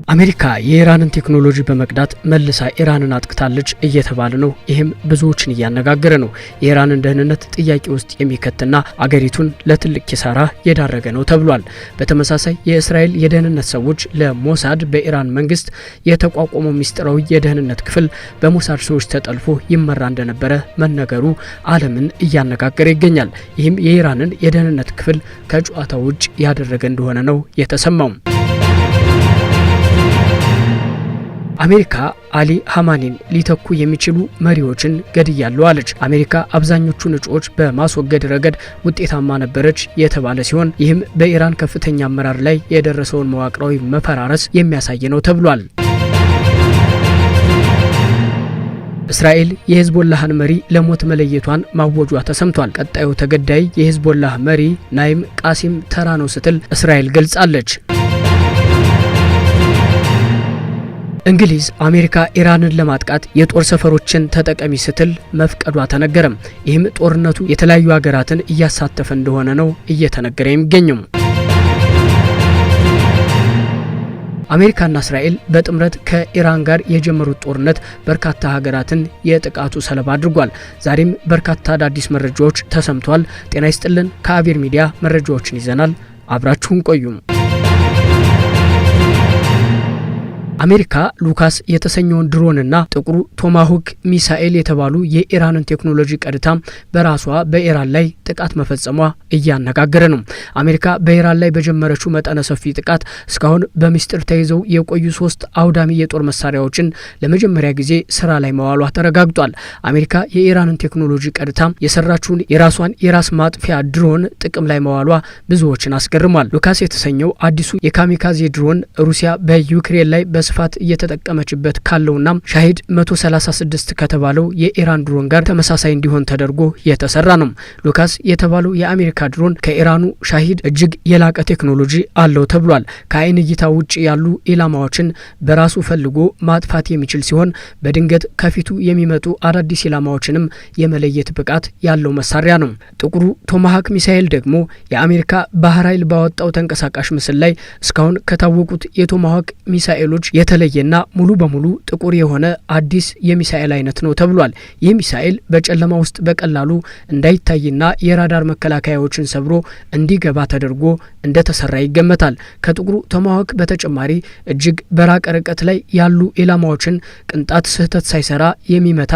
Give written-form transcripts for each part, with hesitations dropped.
አሜሪካ የኢራንን ቴክኖሎጂ በመቅዳት መልሳ ኢራንን አጥቅታለች እየተባለ ነው። ይህም ብዙዎችን እያነጋገረ ነው። የኢራንን ደህንነት ጥያቄ ውስጥ የሚከትና አገሪቱን ለትልቅ ኪሳራ የዳረገ ነው ተብሏል። በተመሳሳይ የእስራኤል የደህንነት ሰዎች ለሞሳድ በኢራን መንግስት የተቋቋመው ሚስጥራዊ የደህንነት ክፍል በሞሳድ ሰዎች ተጠልፎ ይመራ እንደነበረ መነገሩ ዓለምን እያነጋገረ ይገኛል። ይህም የኢራንን የደህንነት ክፍል ከጨዋታ ውጭ ያደረገ እንደሆነ ነው የተሰማው። አሜሪካ አሊ ሀማኒን ሊተኩ የሚችሉ መሪዎችን ገድያለሁ አለች። አሜሪካ አብዛኞቹን እጩዎች በማስወገድ ረገድ ውጤታማ ነበረች የተባለ ሲሆን ይህም በኢራን ከፍተኛ አመራር ላይ የደረሰውን መዋቅራዊ መፈራረስ የሚያሳይ ነው ተብሏል። እስራኤል የሂዝቦላህን መሪ ለሞት መለየቷን ማወጇ ተሰምቷል። ቀጣዩ ተገዳይ የሂዝቦላህ መሪ ናይም ቃሲም ተራ ነው ስትል እስራኤል ገልጻለች። እንግሊዝ አሜሪካ ኢራንን ለማጥቃት የጦር ሰፈሮችን ተጠቀሚ ስትል መፍቀዷ ተነገረም። ይህም ጦርነቱ የተለያዩ ሀገራትን እያሳተፈ እንደሆነ ነው እየተነገረ የሚገኘው። አሜሪካና እስራኤል በጥምረት ከኢራን ጋር የጀመሩት ጦርነት በርካታ ሀገራትን የጥቃቱ ሰለባ አድርጓል። ዛሬም በርካታ አዳዲስ መረጃዎች ተሰምቷል። ጤና ይስጥልን። ከአቤር ሚዲያ መረጃዎችን ይዘናል። አብራችሁን ቆዩም። አሜሪካ ሉካስ የተሰኘውን ድሮንና ጥቁሩ ቶማሁክ ሚሳኤል የተባሉ የኢራንን ቴክኖሎጂ ቀድታ በራሷ በኢራን ላይ ጥቃት መፈጸሟ እያነጋገረ ነው። አሜሪካ በኢራን ላይ በጀመረችው መጠነ ሰፊ ጥቃት እስካሁን በሚስጥር ተይዘው የቆዩ 3 አውዳሚ የጦር መሳሪያዎችን ለመጀመሪያ ጊዜ ስራ ላይ መዋሏ ተረጋግጧል። አሜሪካ የኢራንን ቴክኖሎጂ ቀድታ የሰራችውን የራሷን የራስ ማጥፊያ ድሮን ጥቅም ላይ መዋሏ ብዙዎችን አስገርሟል። ሉካስ የተሰኘው አዲሱ የካሚካዜ ድሮን ሩሲያ በዩክሬን ላይ ስፋት እየተጠቀመችበት ካለውና ሻሂድ 136 ከተባለው የኢራን ድሮን ጋር ተመሳሳይ እንዲሆን ተደርጎ የተሰራ ነው። ሉካስ የተባለው የአሜሪካ ድሮን ከኢራኑ ሻሂድ እጅግ የላቀ ቴክኖሎጂ አለው ተብሏል። ከአይን እይታ ውጭ ያሉ ኢላማዎችን በራሱ ፈልጎ ማጥፋት የሚችል ሲሆን በድንገት ከፊቱ የሚመጡ አዳዲስ ኢላማዎችንም የመለየት ብቃት ያለው መሳሪያ ነው። ጥቁሩ ቶማሃክ ሚሳኤል ደግሞ የአሜሪካ ባህር ኃይል ባወጣው ተንቀሳቃሽ ምስል ላይ እስካሁን ከታወቁት የቶማሃክ ሚሳኤሎች የተለየና ሙሉ በሙሉ ጥቁር የሆነ አዲስ የሚሳኤል አይነት ነው ተብሏል። ይህ ሚሳኤል በጨለማ ውስጥ በቀላሉ እንዳይታይና የራዳር መከላከያዎችን ሰብሮ እንዲገባ ተደርጎ እንደተሰራ ይገመታል። ከጥቁሩ ቶማሃክ በተጨማሪ እጅግ በራቀ ርቀት ላይ ያሉ ኢላማዎችን ቅንጣት ስህተት ሳይሰራ የሚመታ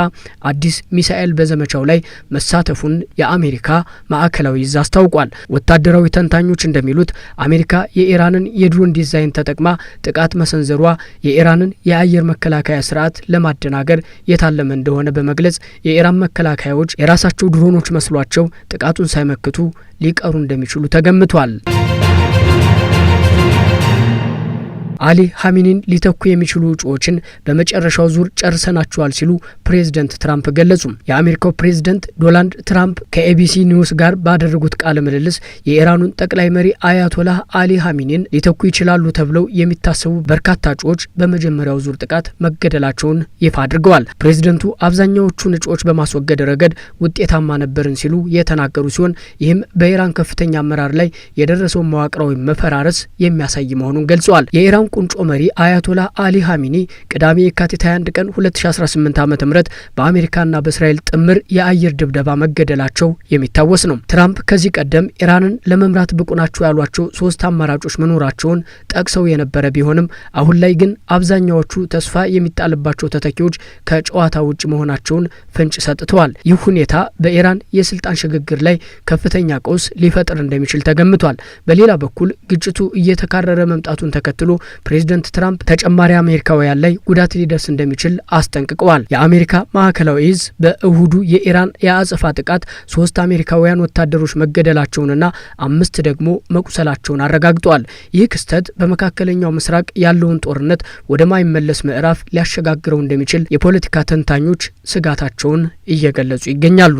አዲስ ሚሳኤል በዘመቻው ላይ መሳተፉን የአሜሪካ ማዕከላዊ እዝ አስታውቋል። ወታደራዊ ተንታኞች እንደሚሉት አሜሪካ የኢራንን የድሮን ዲዛይን ተጠቅማ ጥቃት መሰንዘሯ የኢራንን የአየር መከላከያ ስርዓት ለማደናገር የታለመ እንደሆነ በመግለጽ የኢራን መከላከያዎች የራሳቸው ድሮኖች መስሏቸው ጥቃቱን ሳይመክቱ ሊቀሩ እንደሚችሉ ተገምቷል። አሊ ሀሚኒን ሊተኩ የሚችሉ እጩዎችን በመጨረሻው ዙር ጨርሰናቸዋል ሲሉ ፕሬዝደንት ትራምፕ ገለጹ። የአሜሪካው ፕሬዝደንት ዶናልድ ትራምፕ ከኤቢሲ ኒውስ ጋር ባደረጉት ቃለ ምልልስ የኢራኑን ጠቅላይ መሪ አያቶላህ አሊ ሀሚኒን ሊተኩ ይችላሉ ተብለው የሚታሰቡ በርካታ እጩዎች በመጀመሪያው ዙር ጥቃት መገደላቸውን ይፋ አድርገዋል። ፕሬዝደንቱ አብዛኛዎቹን እጩዎች በማስወገድ ረገድ ውጤታማ ነበርን ሲሉ የተናገሩ ሲሆን ይህም በኢራን ከፍተኛ አመራር ላይ የደረሰውን መዋቅራዊ መፈራረስ የሚያሳይ መሆኑን ገልጸዋል። የኢራን ቁንጮ መሪ አያቶላህ አሊ ሀሚኒ ቅዳሜ የካቲት 21 ቀን 2018 ዓ.ም በአሜሪካና በእስራኤል ጥምር የአየር ድብደባ መገደላቸው የሚታወስ ነው። ትራምፕ ከዚህ ቀደም ኢራንን ለመምራት ብቁ ናቸው ያሏቸው 3 አማራጮች መኖራቸውን ጠቅሰው የነበረ ቢሆንም አሁን ላይ ግን አብዛኛዎቹ ተስፋ የሚጣልባቸው ተተኪዎች ከጨዋታ ውጭ መሆናቸውን ፍንጭ ሰጥተዋል። ይህ ሁኔታ በኢራን የስልጣን ሽግግር ላይ ከፍተኛ ቀውስ ሊፈጥር እንደሚችል ተገምቷል። በሌላ በኩል ግጭቱ እየተካረረ መምጣቱን ተከትሎ ፕሬዝደንት ትራምፕ ተጨማሪ አሜሪካውያን ላይ ጉዳት ሊደርስ እንደሚችል አስጠንቅቀዋል። የአሜሪካ ማዕከላዊ እዝ በእሁዱ የኢራን የአጸፋ ጥቃት 3 አሜሪካውያን ወታደሮች መገደላቸውንና 5 ደግሞ መቁሰላቸውን አረጋግጠዋል። ይህ ክስተት በመካከለኛው ምስራቅ ያለውን ጦርነት ወደማይመለስ ምዕራፍ ሊያሸጋግረው እንደሚችል የፖለቲካ ተንታኞች ስጋታቸውን እየገለጹ ይገኛሉ።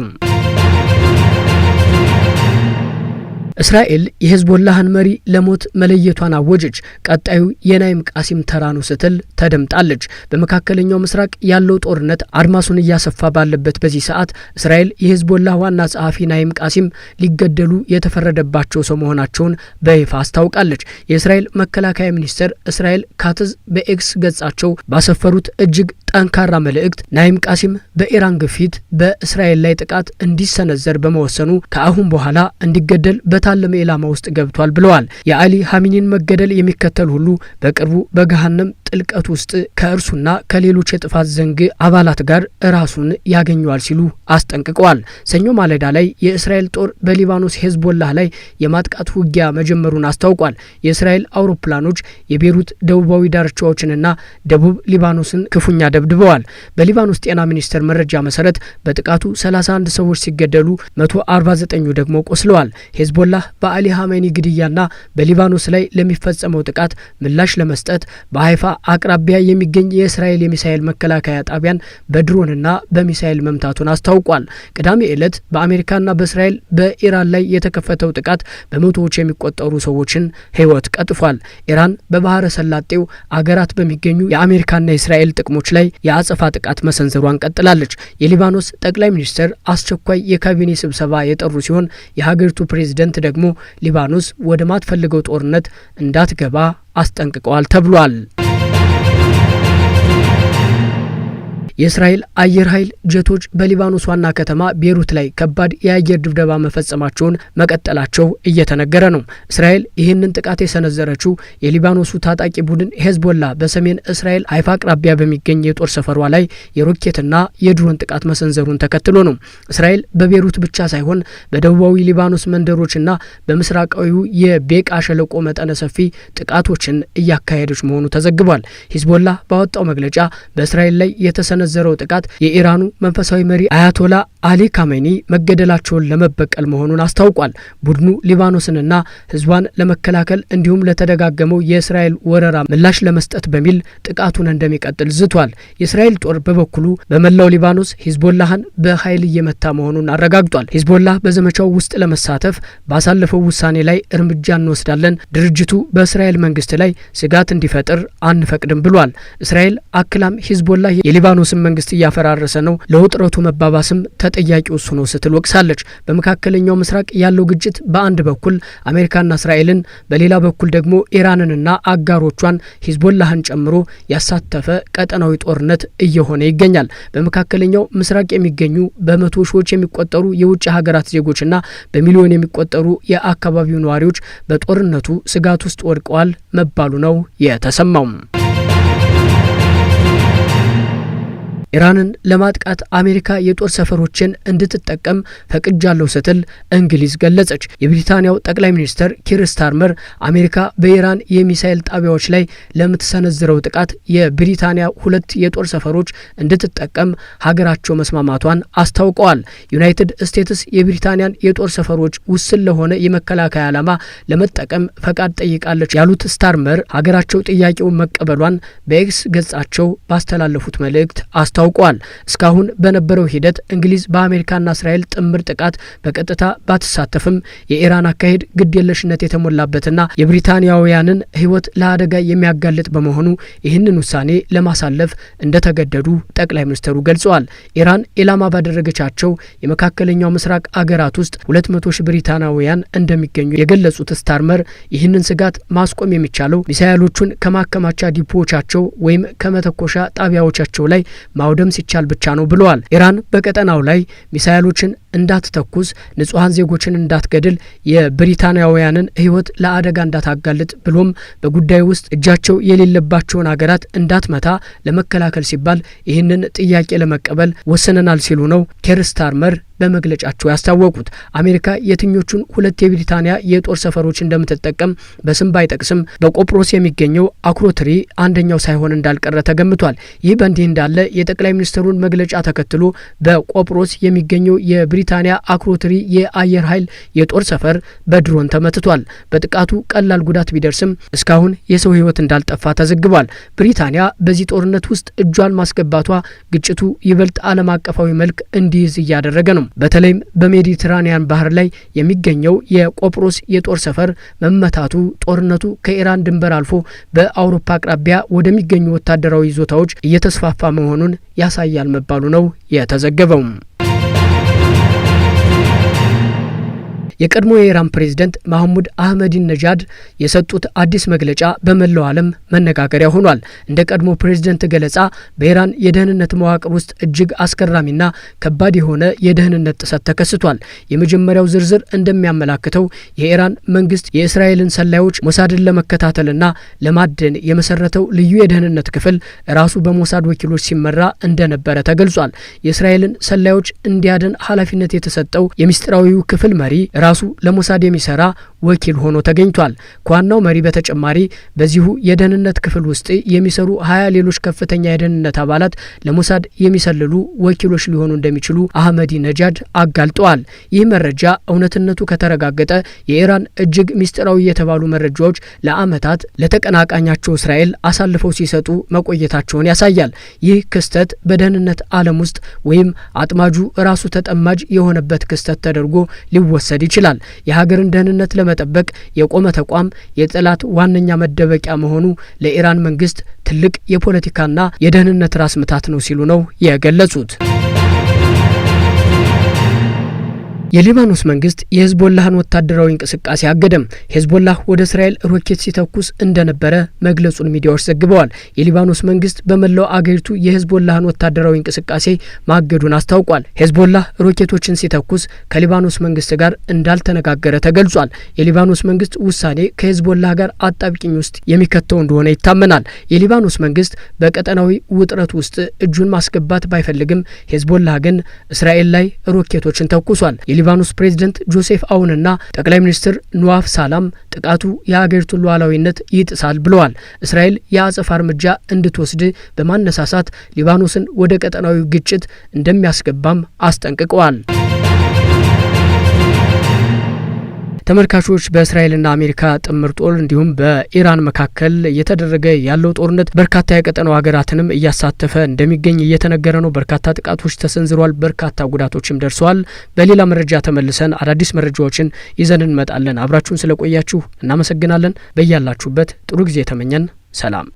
እስራኤል የሂዝቦላህን መሪ ለሞት መለየቷን አወጀች። ቀጣዩ የናይም ቃሲም ተራ ነው ስትል ተደምጣለች። በመካከለኛው ምስራቅ ያለው ጦርነት አድማሱን እያሰፋ ባለበት በዚህ ሰዓት እስራኤል የሂዝቦላህ ዋና ጸሐፊ ናይም ቃሲም ሊገደሉ የተፈረደባቸው ሰው መሆናቸውን በይፋ አስታውቃለች። የእስራኤል መከላከያ ሚኒስትር እስራኤል ካትዝ በኤክስ ገጻቸው ባሰፈሩት እጅግ ጠንካራ መልእክት ናይም ቃሲም በኢራን ግፊት በእስራኤል ላይ ጥቃት እንዲሰነዘር በመወሰኑ ከአሁን በኋላ እንዲገደል በታለመ ኢላማ ውስጥ ገብቷል ብለዋል። የአሊ ሀሚኒን መገደል የሚከተል ሁሉ በቅርቡ በገሃነም ጥልቀት ውስጥ ከእርሱና ከሌሎች የጥፋት ዘንግ አባላት ጋር ራሱን ያገኘዋል ሲሉ አስጠንቅቀዋል። ሰኞ ማለዳ ላይ የእስራኤል ጦር በሊባኖስ ሂዝቦላህ ላይ የማጥቃት ውጊያ መጀመሩን አስታውቋል። የእስራኤል አውሮፕላኖች የቤሩት ደቡባዊ ዳርቻዎችንና ደቡብ ሊባኖስን ክፉኛ ደብድበዋል። በሊባኖስ ጤና ሚኒስቴር መረጃ መሰረት በጥቃቱ 31 ሰዎች ሲገደሉ 149 ደግሞ ቆስለዋል። ሂዝቦላህ በአሊ ሀሜኒ ግድያና በሊባኖስ ላይ ለሚፈጸመው ጥቃት ምላሽ ለመስጠት በሀይፋ አቅራቢያ የሚገኝ የእስራኤል የሚሳኤል መከላከያ ጣቢያን በድሮንና በሚሳኤል መምታቱን አስታውቋል። ቅዳሜ ዕለት በአሜሪካና በእስራኤል በኢራን ላይ የተከፈተው ጥቃት በመቶዎች የሚቆጠሩ ሰዎችን ሕይወት ቀጥፏል። ኢራን በባህረ ሰላጤው አገራት በሚገኙ የአሜሪካና የእስራኤል ጥቅሞች ላይ የአጸፋ ጥቃት መሰንዘሯን ቀጥላለች። የሊባኖስ ጠቅላይ ሚኒስትር አስቸኳይ የካቢኔ ስብሰባ የጠሩ ሲሆን የሀገሪቱ ፕሬዝደንት ደግሞ ሊባኖስ ወደ ማትፈልገው ጦርነት እንዳትገባ አስጠንቅቀዋል ተብሏል። የእስራኤል አየር ኃይል ጀቶች በሊባኖስ ዋና ከተማ ቤሩት ላይ ከባድ የአየር ድብደባ መፈጸማቸውን መቀጠላቸው እየተነገረ ነው። እስራኤል ይህንን ጥቃት የሰነዘረችው የሊባኖሱ ታጣቂ ቡድን ሂዝቦላ በሰሜን እስራኤል ሀይፋ አቅራቢያ በሚገኝ የጦር ሰፈሯ ላይ የሮኬትና የድሮን ጥቃት መሰንዘሩን ተከትሎ ነው። እስራኤል በቤሩት ብቻ ሳይሆን በደቡባዊ ሊባኖስ መንደሮችና በምስራቃዊው የቤቃ ሸለቆ መጠነ ሰፊ ጥቃቶችን እያካሄደች መሆኑ ተዘግቧል። ሂዝቦላ ባወጣው መግለጫ በእስራኤል ላይ የተሰነዘረው ጥቃት የኢራኑ መንፈሳዊ መሪ አያቶላ አሊ ካሜኒ መገደላቸውን ለመበቀል መሆኑን አስታውቋል። ቡድኑ ሊባኖስንና ሕዝቧን ለመከላከል እንዲሁም ለተደጋገመው የእስራኤል ወረራ ምላሽ ለመስጠት በሚል ጥቃቱን እንደሚቀጥል ዝቷል። የእስራኤል ጦር በበኩሉ በመላው ሊባኖስ ሂዝቦላህን በኃይል እየመታ መሆኑን አረጋግጧል። ሂዝቦላህ በዘመቻው ውስጥ ለመሳተፍ ባሳለፈው ውሳኔ ላይ እርምጃ እንወስዳለን፣ ድርጅቱ በእስራኤል መንግስት ላይ ስጋት እንዲፈጥር አንፈቅድም ብሏል። እስራኤል አክላም ሂዝቦላህ የሊባኖስ መንግስት እያፈራረሰ ነው፣ ለውጥረቱ መባባስም ተጠያቂው እሱ ነው ስትል ወቅሳለች። በመካከለኛው ምስራቅ ያለው ግጭት በአንድ በኩል አሜሪካና እስራኤልን በሌላ በኩል ደግሞ ኢራንንና አጋሮቿን ሂዝቦላህን ጨምሮ ያሳተፈ ቀጠናዊ ጦርነት እየሆነ ይገኛል። በመካከለኛው ምስራቅ የሚገኙ በመቶ ሺዎች የሚቆጠሩ የውጭ ሀገራት ዜጎችና በሚሊዮን የሚቆጠሩ የአካባቢው ነዋሪዎች በጦርነቱ ስጋት ውስጥ ወድቀዋል መባሉ ነው የተሰማው። ኢራንን ለማጥቃት አሜሪካ የጦር ሰፈሮችን እንድትጠቀም ፈቅጃለሁ ስትል እንግሊዝ ገለጸች። የብሪታንያው ጠቅላይ ሚኒስትር ኪር ስታርመር አሜሪካ በኢራን የሚሳኤል ጣቢያዎች ላይ ለምትሰነዝረው ጥቃት የብሪታንያ 2 የጦር ሰፈሮች እንድትጠቀም ሀገራቸው መስማማቷን አስታውቀዋል። ዩናይትድ ስቴትስ የብሪታንያን የጦር ሰፈሮች ውስን ለሆነ የመከላከያ ዓላማ ለመጠቀም ፈቃድ ጠይቃለች ያሉት ስታርመር ሀገራቸው ጥያቄውን መቀበሏን በኤክስ ገጻቸው ባስተላለፉት መልእክት አስታውቀዋል። እስካሁን በነበረው ሂደት እንግሊዝ በአሜሪካና እስራኤል ጥምር ጥቃት በቀጥታ ባትሳተፍም የኢራን አካሄድ ግዴለሽነት የተሞላበትና የብሪታንያውያንን ሕይወት ለአደጋ የሚያጋልጥ በመሆኑ ይህንን ውሳኔ ለማሳለፍ እንደተገደዱ ጠቅላይ ሚኒስትሩ ገልጸዋል። ኢራን ኢላማ ባደረገቻቸው የመካከለኛው ምስራቅ አገራት ውስጥ 200 ሺህ ብሪታንያውያን እንደሚገኙ የገለጹት ስታርመር ይህንን ስጋት ማስቆም የሚቻለው ሚሳኤሎቹን ከማከማቻ ዲፖዎቻቸው ወይም ከመተኮሻ ጣቢያዎቻቸው ላይ ማውደም ሲቻል ብቻ ነው ብለዋል። ኢራን በቀጠናው ላይ ሚሳኤሎችን እንዳትተኩስ፣ ንጹሃን ዜጎችን እንዳትገድል፣ የብሪታንያውያንን ሕይወት ለአደጋ እንዳታጋልጥ ብሎም በጉዳዩ ውስጥ እጃቸው የሌለባቸውን ሀገራት እንዳትመታ ለመከላከል ሲባል ይህንን ጥያቄ ለመቀበል ወስነናል ሲሉ ነው ኬር ስታርመር በመግለጫቸው ያስታወቁት። አሜሪካ የትኞቹን 2 የብሪታንያ የጦር ሰፈሮች እንደምትጠቀም በስም ባይጠቅስም በቆጵሮስ የሚገኘው አክሮትሪ አንደኛው ሳይሆን እንዳልቀረ ተገምቷል። ይህ በእንዲህ እንዳለ የጠቅላይ ሚኒስትሩን መግለጫ ተከትሎ በቆጵሮስ የሚገኘው የብሪታንያ አክሮትሪ የአየር ኃይል የጦር ሰፈር በድሮን ተመትቷል። በጥቃቱ ቀላል ጉዳት ቢደርስም እስካሁን የሰው ሕይወት እንዳልጠፋ ተዘግቧል። ብሪታንያ በዚህ ጦርነት ውስጥ እጇን ማስገባቷ ግጭቱ ይበልጥ ዓለም አቀፋዊ መልክ እንዲይዝ እያደረገ ነው። በተለይም በሜዲትራኒያን ባህር ላይ የሚገኘው የቆጵሮስ የጦር ሰፈር መመታቱ ጦርነቱ ከኢራን ድንበር አልፎ በአውሮፓ አቅራቢያ ወደሚገኙ ወታደራዊ ይዞታዎች እየተስፋፋ መሆኑን ያሳያል መባሉ ነው የተዘገበው። የቀድሞ የኢራን ፕሬዝዳንት መሐሙድ አህመዲነጃድ የሰጡት አዲስ መግለጫ በመላው ዓለም መነጋገሪያ ሆኗል። እንደ ቀድሞ ፕሬዝዳንት ገለጻ በኢራን የደህንነት መዋቅር ውስጥ እጅግ አስገራሚና ከባድ የሆነ የደህንነት ጥሰት ተከስቷል። የመጀመሪያው ዝርዝር እንደሚያመላክተው የኢራን መንግስት የእስራኤልን ሰላዮች ሞሳድን ለመከታተልና ለማደን የመሰረተው ልዩ የደህንነት ክፍል ራሱ በሞሳድ ወኪሎች ሲመራ እንደነበረ ተገልጿል። የእስራኤልን ሰላዮች እንዲያደን ኃላፊነት የተሰጠው የሚስጥራዊው ክፍል መሪ ራሱ ለሞሳድ የሚሰራ ወኪል ሆኖ ተገኝቷል። ከዋናው መሪ በተጨማሪ በዚሁ የደህንነት ክፍል ውስጥ የሚሰሩ 20 ሌሎች ከፍተኛ የደህንነት አባላት ለሞሳድ የሚሰልሉ ወኪሎች ሊሆኑ እንደሚችሉ አህመዲነጃድ አጋልጠዋል። ይህ መረጃ እውነትነቱ ከተረጋገጠ የኢራን እጅግ ሚስጥራዊ የተባሉ መረጃዎች ለዓመታት ለተቀናቃኛቸው እስራኤል አሳልፈው ሲሰጡ መቆየታቸውን ያሳያል። ይህ ክስተት በደህንነት ዓለም ውስጥ ወይም አጥማጁ ራሱ ተጠማጅ የሆነበት ክስተት ተደርጎ ሊወሰድ ይችላል። የሀገርን ደህንነት ለመጠበቅ የቆመ ተቋም የጠላት ዋነኛ መደበቂያ መሆኑ ለኢራን መንግስት ትልቅ የፖለቲካና የደህንነት ራስ ምታት ነው ሲሉ ነው የገለጹት። የሊባኖስ መንግስት የሂዝቦላህን ወታደራዊ እንቅስቃሴ አገደም። ሂዝቦላህ ወደ እስራኤል ሮኬት ሲተኩስ እንደነበረ መግለጹን ሚዲያዎች ዘግበዋል። የሊባኖስ መንግስት በመላው አገሪቱ የሂዝቦላህን ወታደራዊ እንቅስቃሴ ማገዱን አስታውቋል። ሂዝቦላህ ሮኬቶችን ሲተኩስ ከሊባኖስ መንግስት ጋር እንዳልተነጋገረ ተገልጿል። የሊባኖስ መንግስት ውሳኔ ከሂዝቦላህ ጋር አጣብቂኝ ውስጥ የሚከተው እንደሆነ ይታመናል። የሊባኖስ መንግስት በቀጠናዊ ውጥረት ውስጥ እጁን ማስገባት ባይፈልግም ሂዝቦላህ ግን እስራኤል ላይ ሮኬቶችን ተኩሷል። የሊባኖስ ፕሬዝዳንት ጆሴፍ አውንና ጠቅላይ ሚኒስትር ኑዋፍ ሳላም ጥቃቱ የሀገሪቱን ሉዓላዊነት ይጥሳል ብለዋል። እስራኤል የአጸፋ እርምጃ እንድትወስድ በማነሳሳት ሊባኖስን ወደ ቀጠናዊ ግጭት እንደሚያስገባም አስጠንቅቀዋል። ተመልካቾች በእስራኤልና አሜሪካ ጥምር ጦር እንዲሁም በኢራን መካከል እየተደረገ ያለው ጦርነት በርካታ የቀጠናው ሀገራትንም እያሳተፈ እንደሚገኝ እየተነገረ ነው። በርካታ ጥቃቶች ተሰንዝረዋል፣ በርካታ ጉዳቶችም ደርሰዋል። በሌላ መረጃ ተመልሰን አዳዲስ መረጃዎችን ይዘን እንመጣለን። አብራችሁን ስለቆያችሁ እናመሰግናለን። በያላችሁበት ጥሩ ጊዜ ተመኘን። ሰላም።